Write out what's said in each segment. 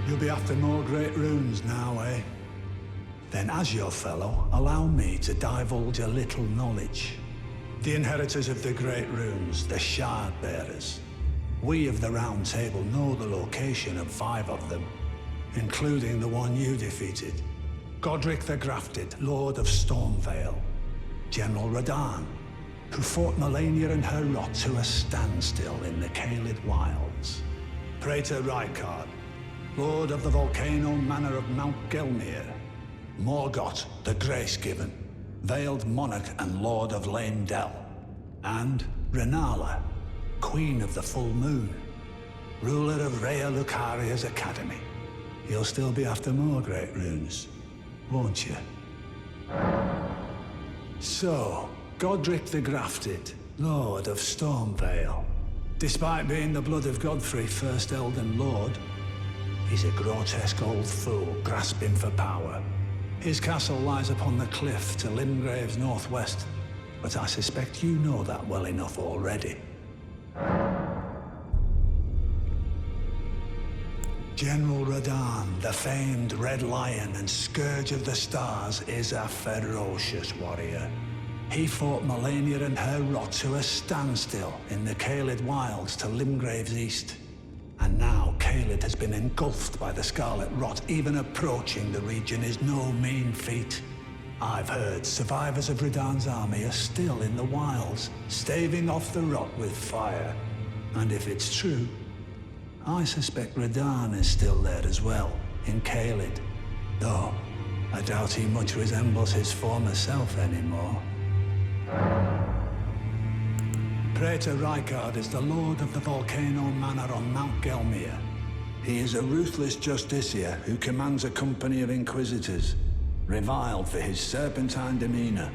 You'll be after more great runes now, eh? Then as your fellow, allow me to divulge a little knowledge. The inheritors of the great runes, the Shard Bearers. We of the Round Table know the location of 5 of them, including the one you defeated. Godric the Grafted, Lord of Stormvale. General Randahn, who fought Melania and her rot to a standstill in the Caelid Wilds. Praetor Rykard, Lord of the Volcano Manor of Mount Gelmir. Morgoth the Grace-Given, Veiled Monarch and Lord of Leyndell. And Rennala, Queen of the Full Moon, ruler of Rhea Lucaria's Academy. You'll still be after more great runes, won't you? So, Godric the Grafted, Lord of Stormvale. Despite being the blood of Godfrey, first Elden Lord, he's a grotesque old fool grasping for power. His castle lies upon the cliff to Limgrave's northwest, but I suspect you know that well enough already. General Randahn, the famed Red Lion and Scourge of the Stars, is a ferocious warrior. He fought Melania and her rot to a standstill in the Caelid Wilds to Limgrave's east. And now Caelid has been engulfed by the Scarlet Rot. Even approaching the region is no mean feat. I've heard survivors of Radahn's army are still in the wilds, staving off the rot with fire. And if it's true, I suspect Randahn is still there as well, in Caelid. Though, I doubt he much resembles his former self anymore. Praetor Rykard is the Lord of the Volcano Manor on Mount Gelmir. He is a ruthless justiciar who commands a company of inquisitors, reviled for his serpentine demeanor.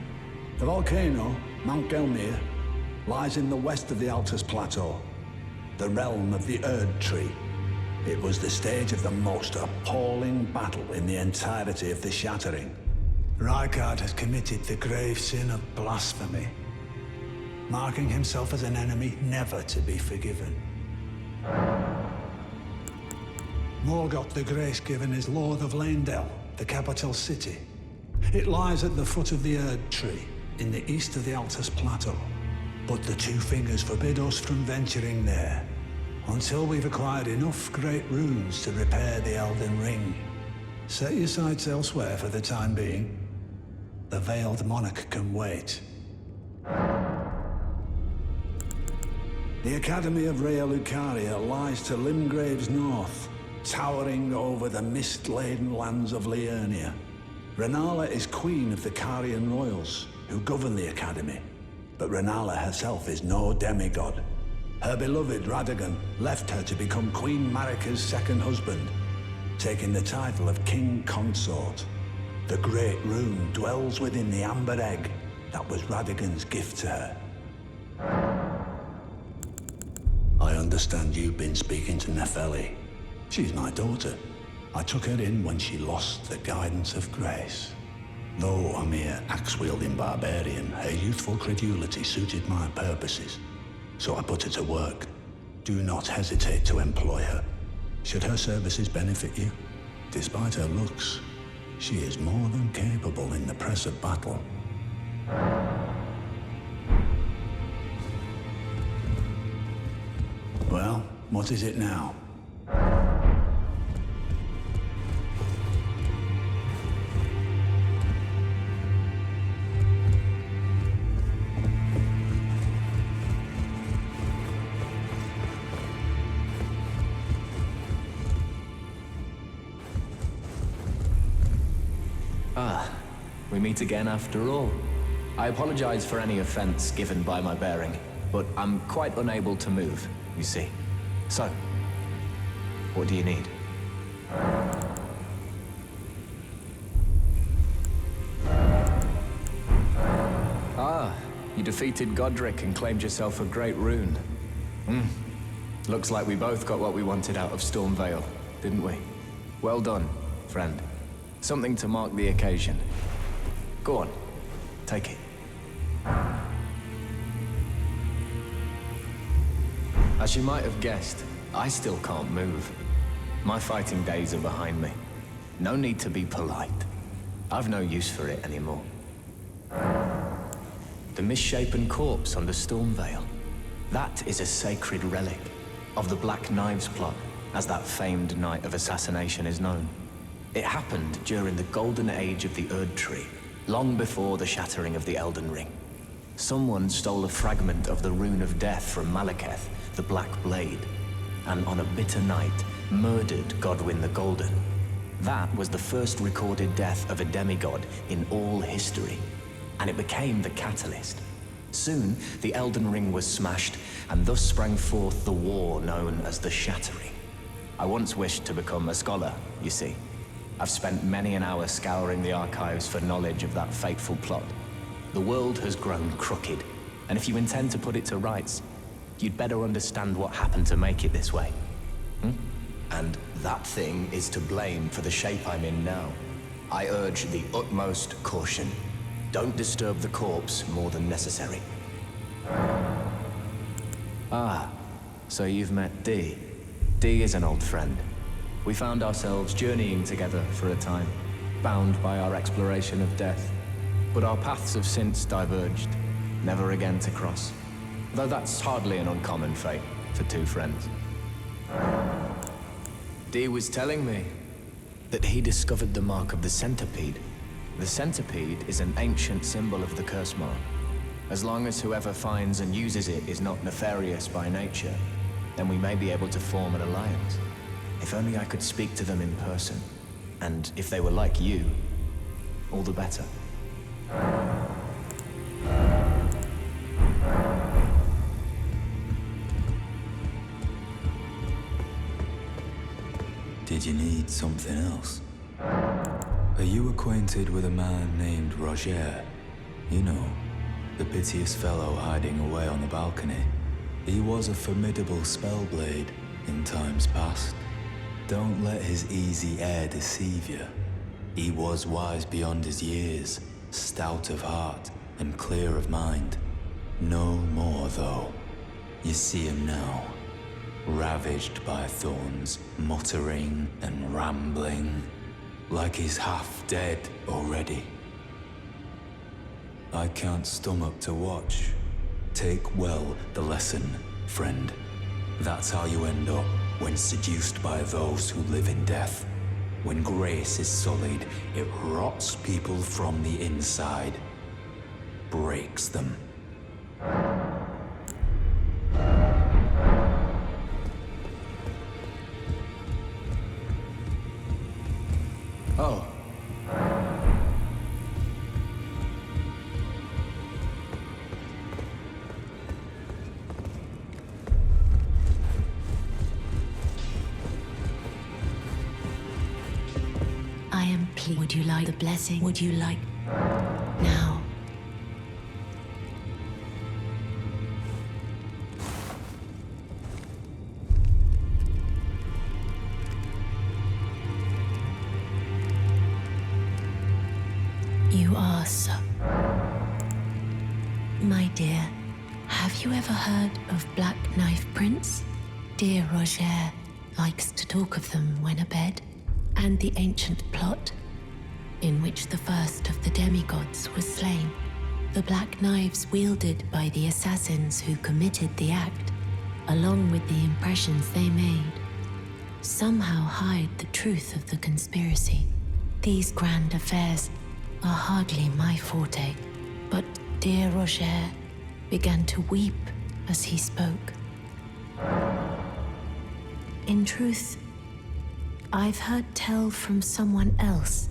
The volcano, Mount Gelmir, lies in the west of the Altus Plateau, the realm of the Erd Tree. It was the stage of the most appalling battle in the entirety of the Shattering. Rykard has committed the grave sin of blasphemy, marking himself as an enemy never to be forgiven. Morgoth the Grace-Given is Lord of Leyndell, the capital city. It lies at the foot of the Erd Tree, in the east of the Altus Plateau. But the Two Fingers forbid us from venturing there, until we've acquired enough great runes to repair the Elden Ring. Set your sights elsewhere for the time being. The Veiled Monarch can wait. The Academy of Rhea Lucaria lies to Limgrave's north, towering over the mist-laden lands of Liurnia. Rennala is queen of the Carian royals, who govern the Academy. But Rennala herself is no demigod. Her beloved Radagon left her to become Queen Marika's second husband, taking the title of King Consort. The Great Rune dwells within the amber egg that was Radagon's gift to her. I understand you've been speaking to Nepheli. She's my daughter. I took her in when she lost the guidance of grace. Though a mere axe-wielding barbarian, her youthful credulity suited my purposes. So I put her to work. Do not hesitate to employ her. Should her services benefit you, despite her looks, she is more than capable in the press of battle. Well, what is it now? We meet again after all. I apologize for any offense given by my bearing, but I'm quite unable to move, you see. So, what do you need? Ah, you defeated Godric and claimed yourself a great rune. Looks like we both got what we wanted out of Stormvale, didn't we? Well done, friend. Something to mark the occasion. Go on, take it. As you might have guessed, I still can't move. My fighting days are behind me. No need to be polite. I've no use for it anymore. The misshapen corpse under Stormvale. That is a sacred relic of the Black Knives plot, as that famed night of assassination is known. It happened during the golden age of the Erd Tree, long before the shattering of the Elden Ring. Someone stole a fragment of the Rune of Death from Malekith, the Black Blade, and on a bitter night, murdered Godwyn the Golden. That was the first recorded death of a demigod in all history, and it became the catalyst. Soon, the Elden Ring was smashed, and thus sprang forth the war known as the Shattering. I once wished to become a scholar, you see. I've spent many an hour scouring the archives for knowledge of that fateful plot. The world has grown crooked, and if you intend to put it to rights, you'd better understand what happened to make it this way. And that thing is to blame for the shape I'm in now. I urge the utmost caution. Don't disturb the corpse more than necessary. Ah, so you've met Dee. Dee is an old friend. We found ourselves journeying together for a time, bound by our exploration of death. But our paths have since diverged, never again to cross. Though that's hardly an uncommon fate for two friends. Dee was telling me that he discovered the mark of the centipede. The centipede is an ancient symbol of the curse mark. As long as whoever finds and uses it is not nefarious by nature, then we may be able to form an alliance. If only I could speak to them in person. And if they were like you, all the better. Did you need something else? Are you acquainted with a man named Roger? You know, the piteous fellow hiding away on the balcony. He was a formidable spellblade in times past. Don't let his easy air deceive you. He was wise beyond his years, stout of heart and clear of mind. No more, though. You see him now, ravaged by thorns, muttering and rambling, like he's half dead already. I can't stomach to watch. Take well the lesson, friend. That's how you end up when seduced by those who live in death. When grace is sullied, it rots people from the inside, breaks them. Oh. I am pleased. Would you like the blessing? Would you like... Now. You are so... My dear, have you ever heard of Black Knife Prince? Dear Roger likes to talk of them when abed. And the ancient plot, in which the first of the demigods was slain. The black knives wielded by the assassins who committed the act, along with the impressions they made, somehow hide the truth of the conspiracy. These grand affairs are hardly my forte, but dear Roger began to weep as he spoke. In truth, I've heard tell from someone else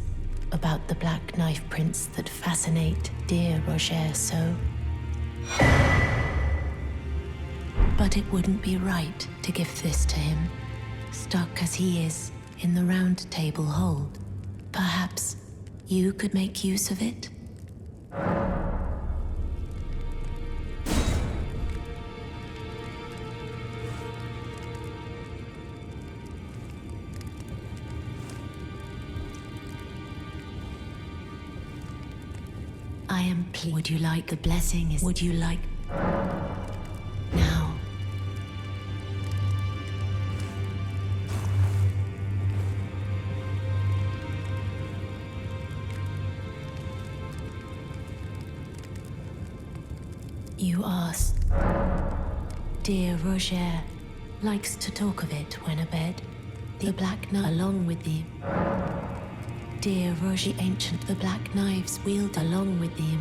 about the Black Knife Prince that fascinate dear Roger so. But it wouldn't be right to give this to him, stuck as he is in the Round Table hold. Perhaps you could make use of it? I am pleased. Would you like the blessing? Would you like... Now. You asked. Dear Roger likes to talk of it when abed. The Black Knight along with the... Dear Roger Ancient, the Black Knives wield along with the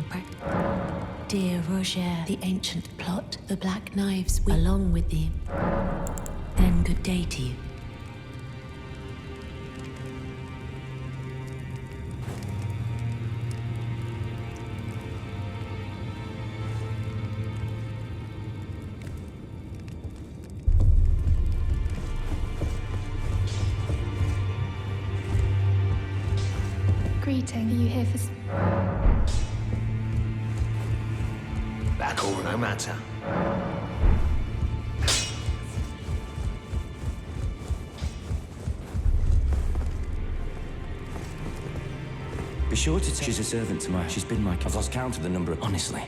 Dear Roger, the ancient plot, the Black Knives along with the... Then good day to you. Greeting. Are you here for... Back all no matter. Be sure to tell she's a servant to my... She's been my... I've lost count of the number, honestly.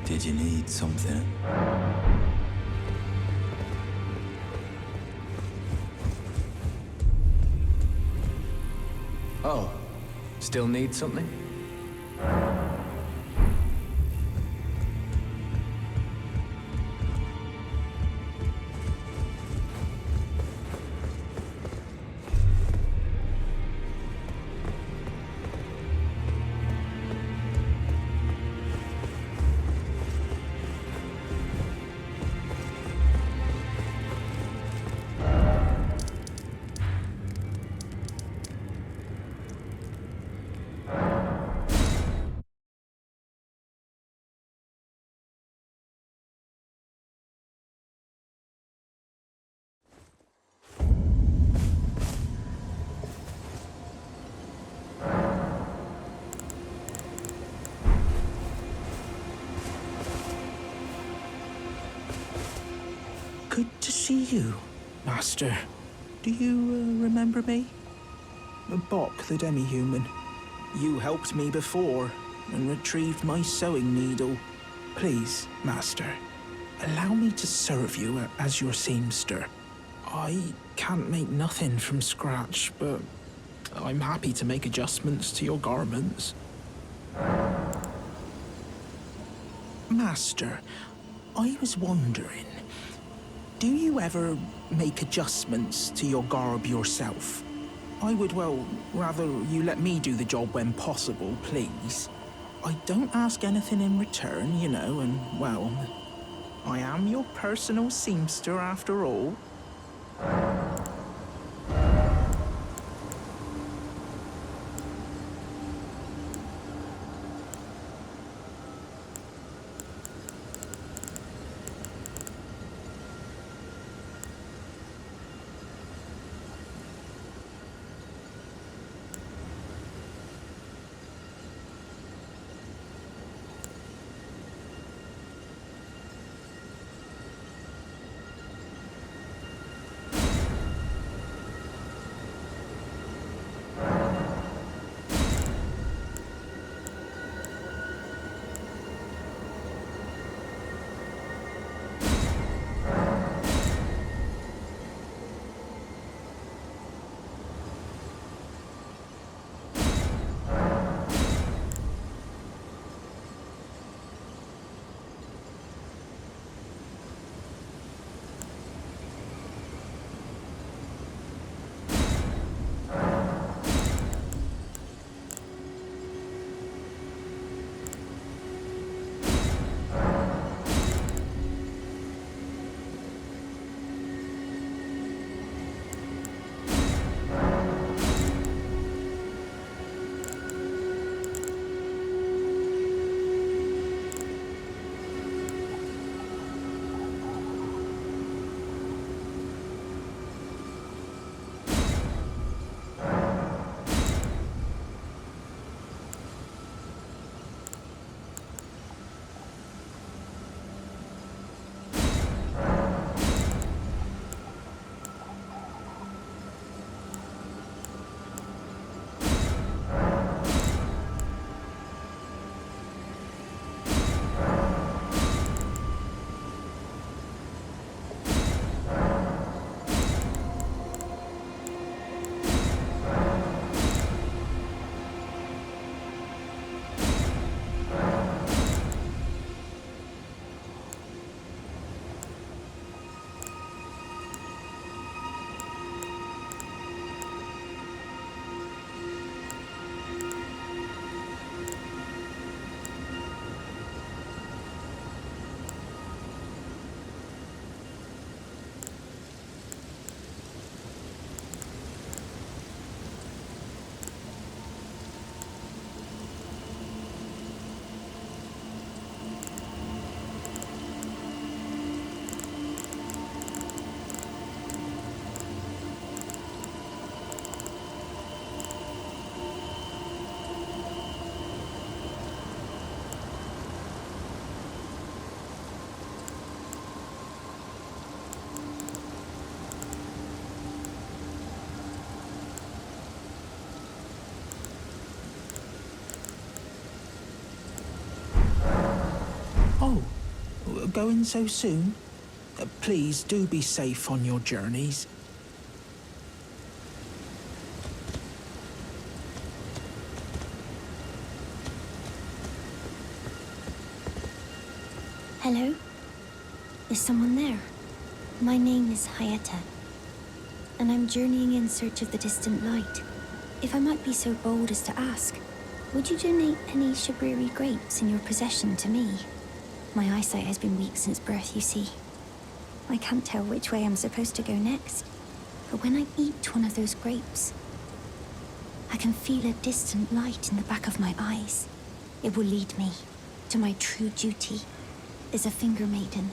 Did you need something? Oh, still need something? Good to see you, Master. Do you remember me? Bok, the demi-human. You helped me before and retrieved my sewing needle. Please, Master, allow me to serve you as your seamster. I can't make nothing from scratch, but I'm happy to make adjustments to your garments. Master, I was wondering, do you ever make adjustments to your garb yourself? I would, well, rather you let me do the job when possible, please. I don't ask anything in return, you know, and, well, I am your personal seamster after all. going so soon? Please do be safe on your journeys. Hello? Is someone there? My name is Hayata, and I'm journeying in search of the distant light. If I might be so bold as to ask, would you donate any Shabriri grapes in your possession to me? My eyesight has been weak since birth, you see. I can't tell which way I'm supposed to go next, but when I eat one of those grapes, I can feel a distant light in the back of my eyes. It will lead me to my true duty as a finger maiden.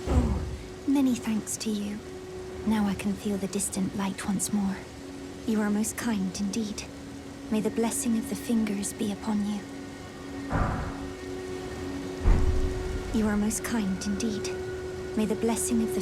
Oh, many thanks to you. Now I can feel the distant light once more. You are most kind indeed. May the blessing of the fingers be upon you. You are most kind indeed. May the blessing of the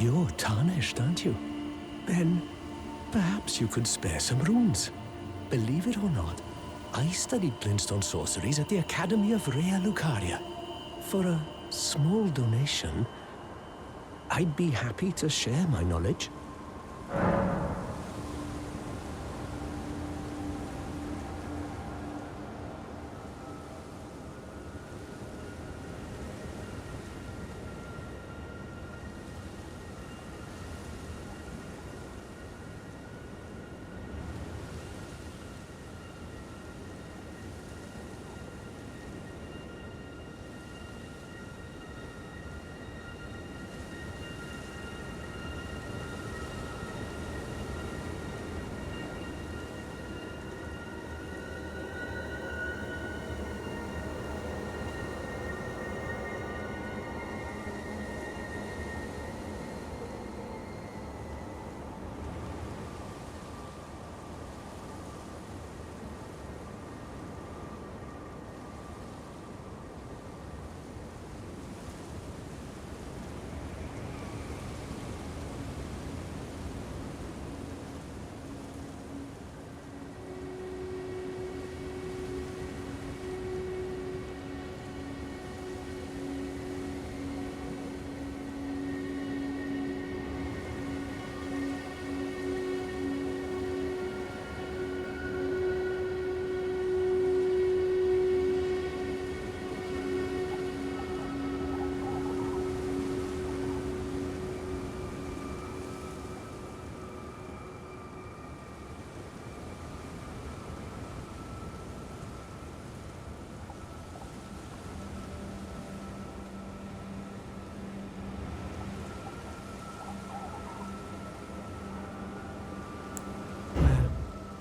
You're tarnished, aren't you? Then, perhaps you could spare some runes. Believe it or not, I studied glintstone sorceries at the Academy of Rea Lucaria. For a small donation, I'd be happy to share my knowledge.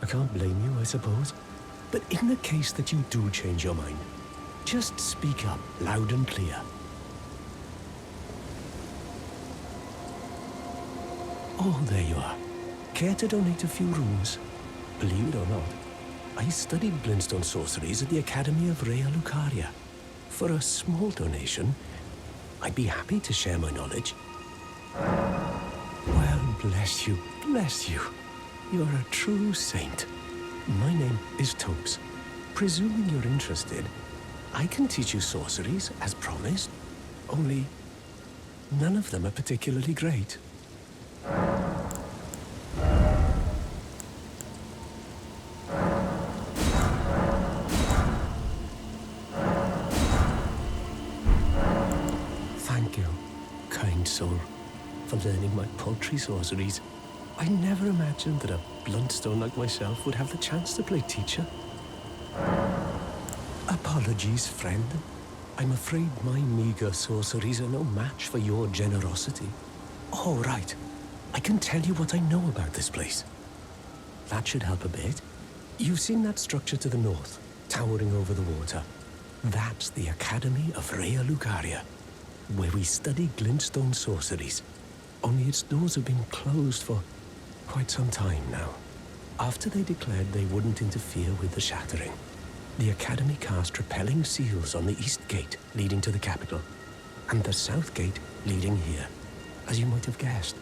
I can't blame you, I suppose. But in the case that you do change your mind, just speak up loud and clear. Oh, there you are. Care to donate a few runes? Believe it or not, I studied glintstone sorceries at the Academy of Rea Lucaria. For a small donation, I'd be happy to share my knowledge. Well, bless you, bless you. You're a true saint. My name is Topes. Presuming you're interested, I can teach you sorceries, as promised. Only, none of them are particularly great. Thank you, kind soul, for learning my paltry sorceries. I never imagined that a bluntstone like myself would have the chance to play teacher. Apologies, friend. I'm afraid my meager sorceries are no match for your generosity. Oh, right. I can tell you what I know about this place. That should help a bit. You've seen that structure to the north, towering over the water. That's the Academy of Rea Lucaria, where we study glintstone sorceries. Only its doors have been closed for quite some time now. After they declared they wouldn't interfere with the shattering, the Academy cast repelling seals on the east gate leading to the capital, and the south gate leading here. As you might have guessed,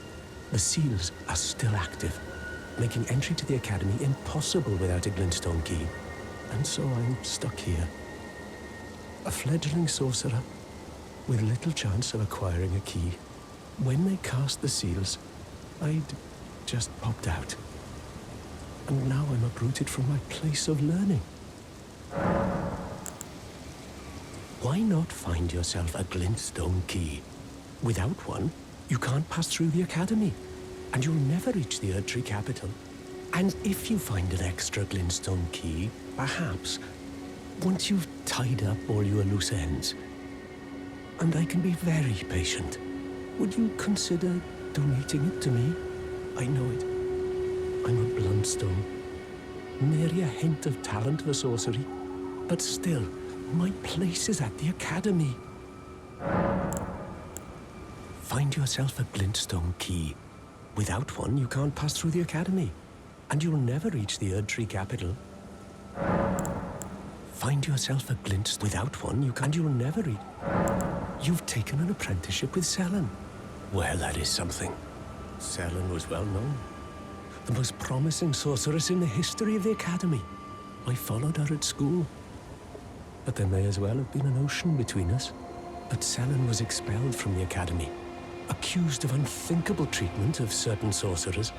the seals are still active, making entry to the Academy impossible without a glintstone key. And so I'm stuck here. A fledgling sorcerer with little chance of acquiring a key. When they cast the seals, I'd just popped out. And now I'm uprooted from my place of learning. Why not find yourself a glintstone key? Without one, you can't pass through the Academy, and you'll never reach the Erdtree capital. And if you find an extra glintstone key, perhaps, once you've tied up all your loose ends, and I can be very patient, would you consider donating it to me? I know it. I'm a bluntstone. Nary a hint of talent for sorcery. But still, my place is at the Academy. Find yourself a glintstone key. Without one, you can't pass through the Academy, and you'll never reach the Erdtree capital. Find yourself a glintstone. Without one, and you'll never reach. You've taken an apprenticeship with Selen. Well, that is something. Selen was well known. The most promising sorceress in the history of the Academy. I followed her at school. But there may as well have been an ocean between us. But Selen was expelled from the Academy, accused of unthinkable treatment of certain sorcerers,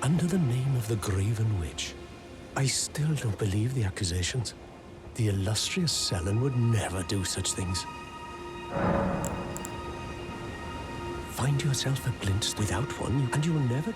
under the name of the Graven Witch. I still don't believe the accusations. The illustrious Selen would never do such things. Find yourself a glintstone. Without one, and you will never.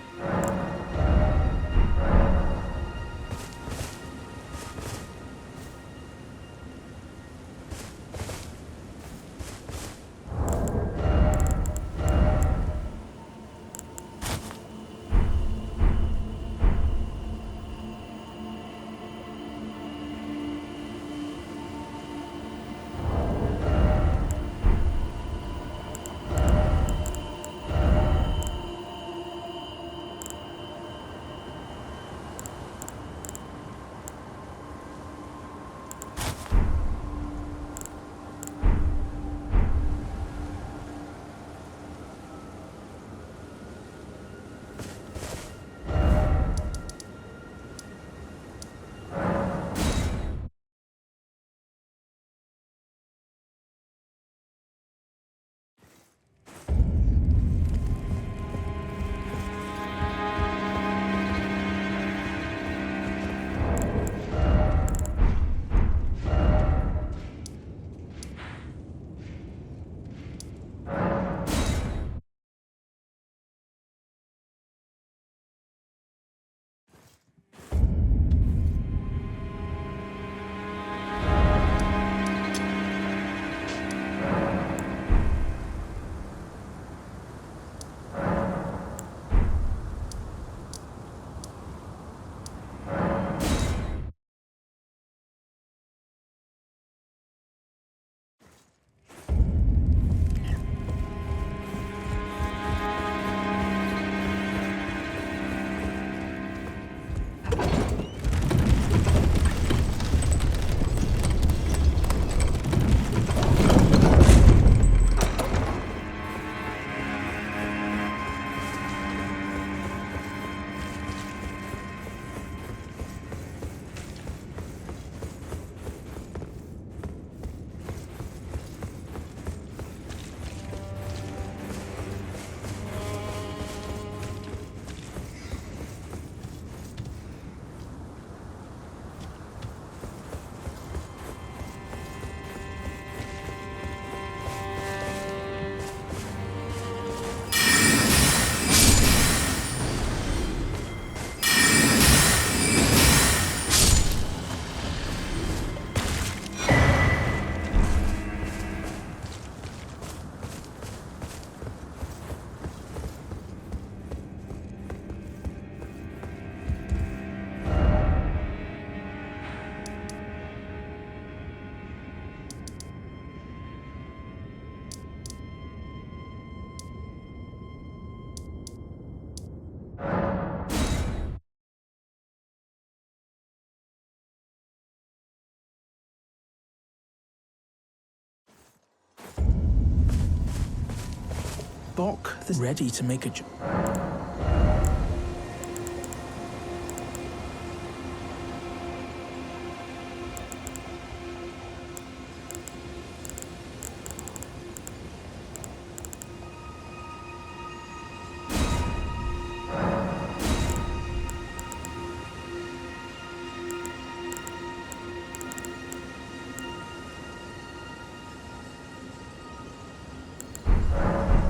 Bok, the ready to make a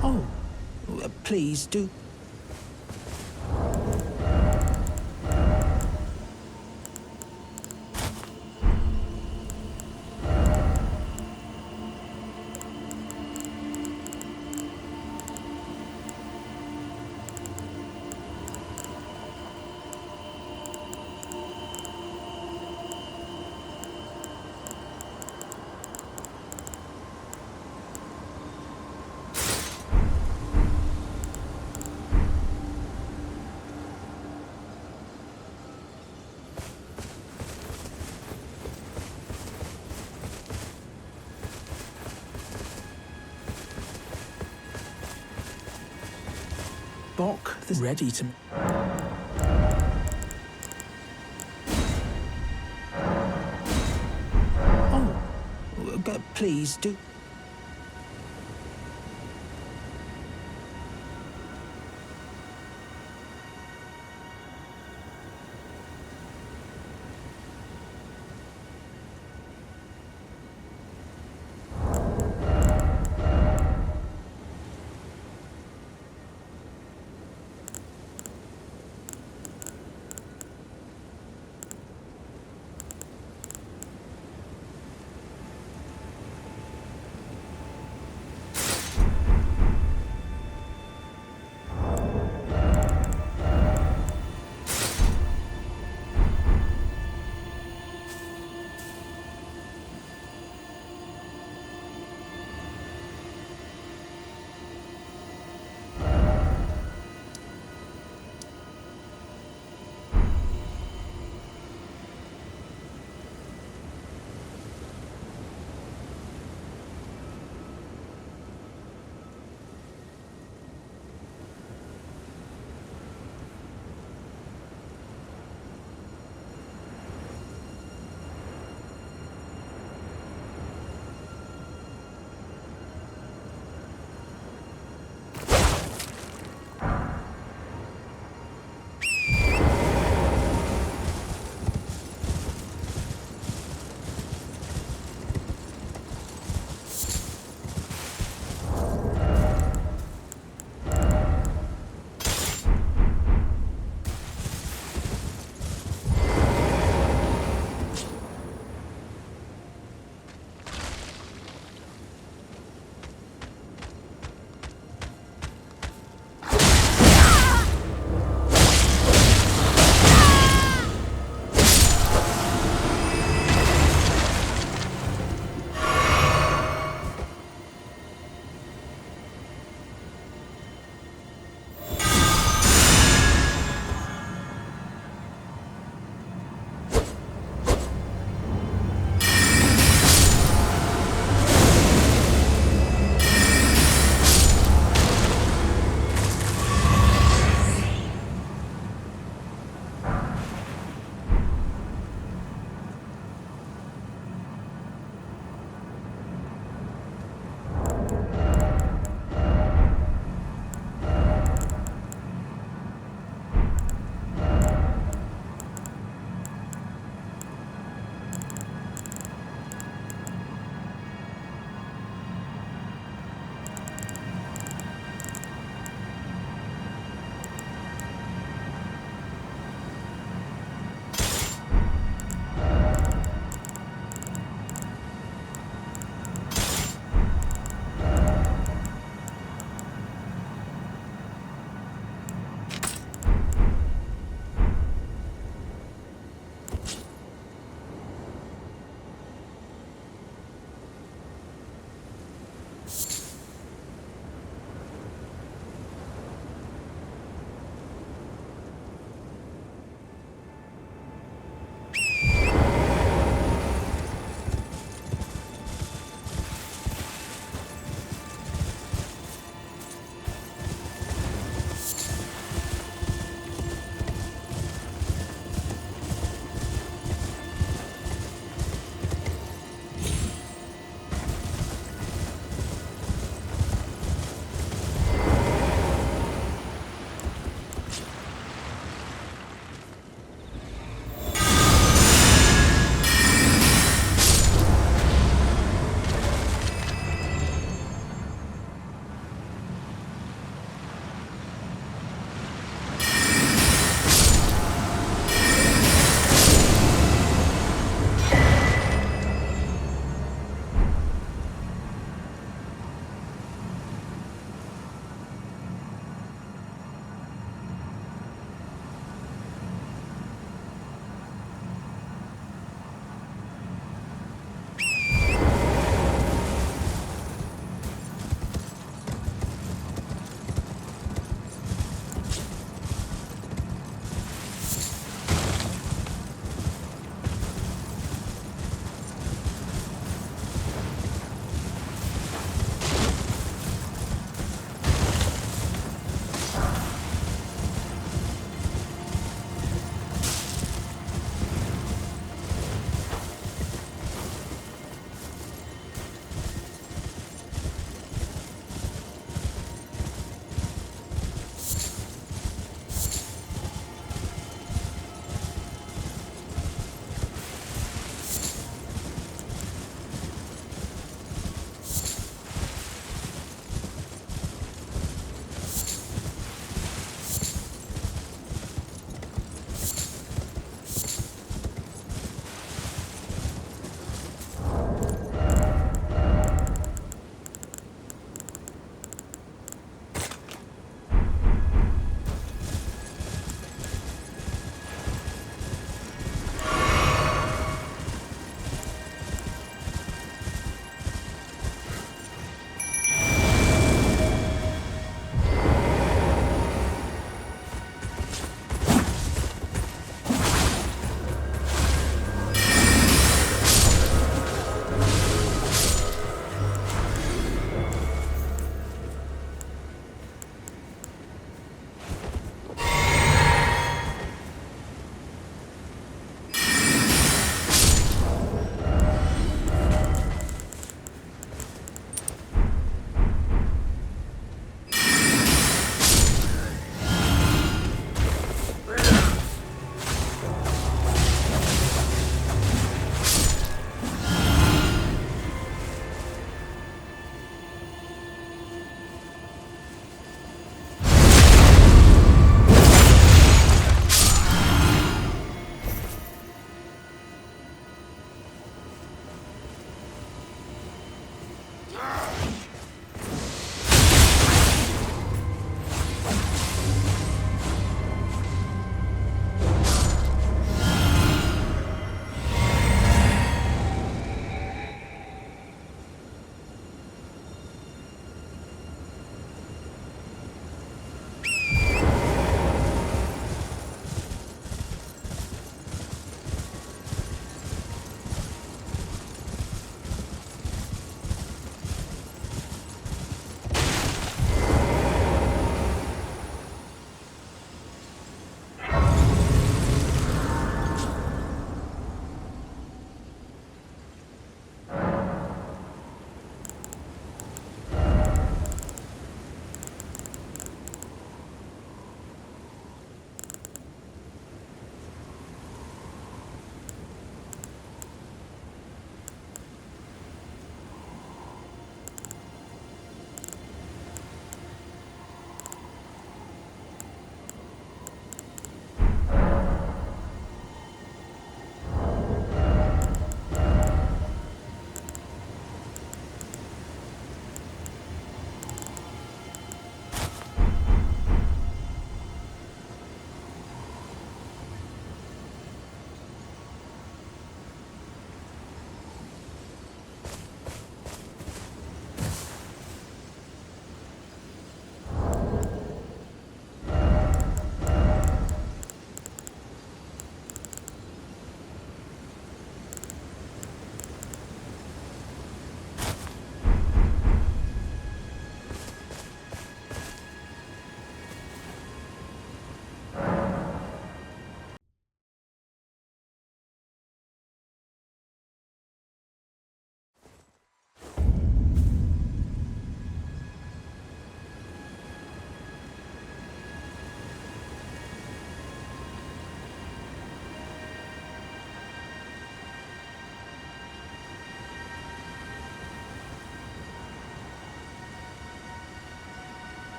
Oh, please do. Bok, the ready to... Oh, please do.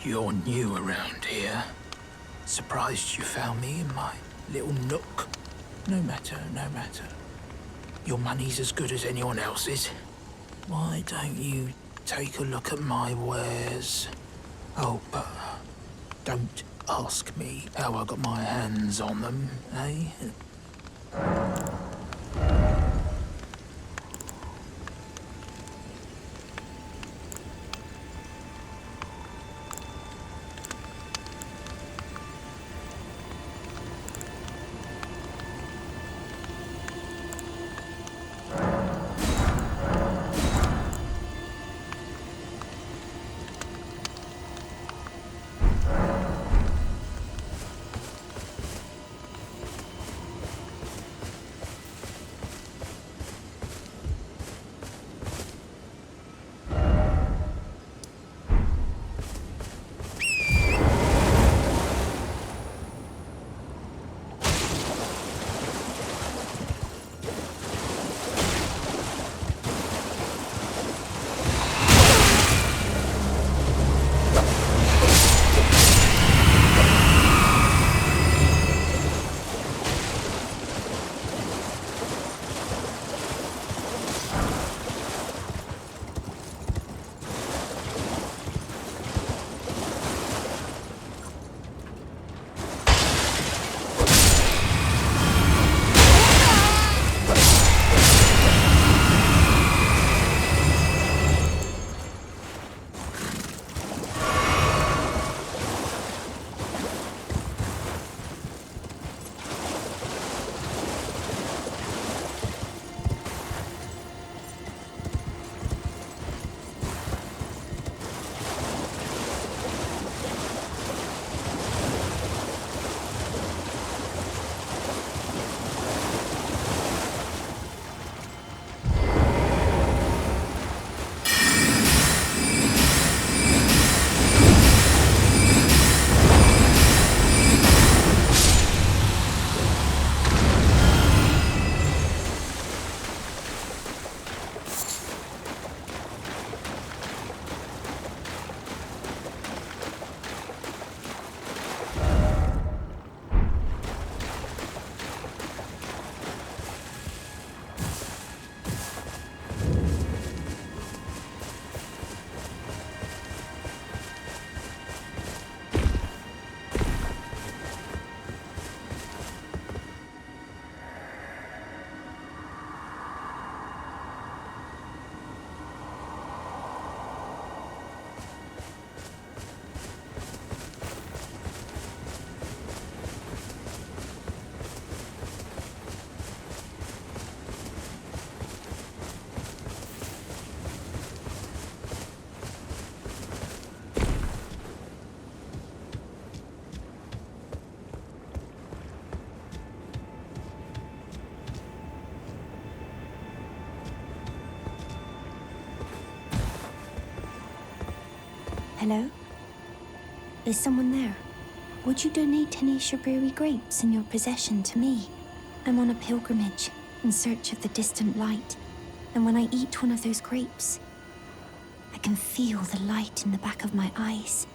You're new around here. Surprised you found me in my little nook. No matter, no matter. Your money's as good as anyone else's. Why don't you take a look at my wares? Oh, but don't ask me how I got my hands on them, eh? Hello? Is someone there? Would you donate any Shabriri grapes in your possession to me? I'm on a pilgrimage in search of the distant light, and when I eat one of those grapes, I can feel the light in the back of my eyes.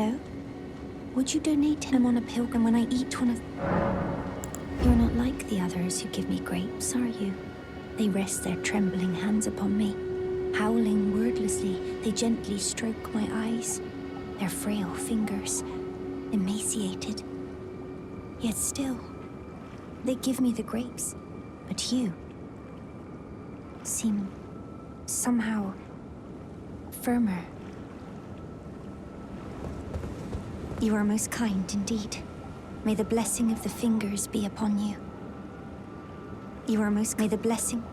Hello? Would you donate him on a pilgrim when I eat one of... You're not like the others who give me grapes, are you? They rest their trembling hands upon me. Howling wordlessly, they gently stroke my eyes. Their frail fingers, emaciated. Yet still, they give me the grapes. But you seem somehow firmer. You are most kind indeed. May the blessing of the fingers be upon you. You are most... May the blessing...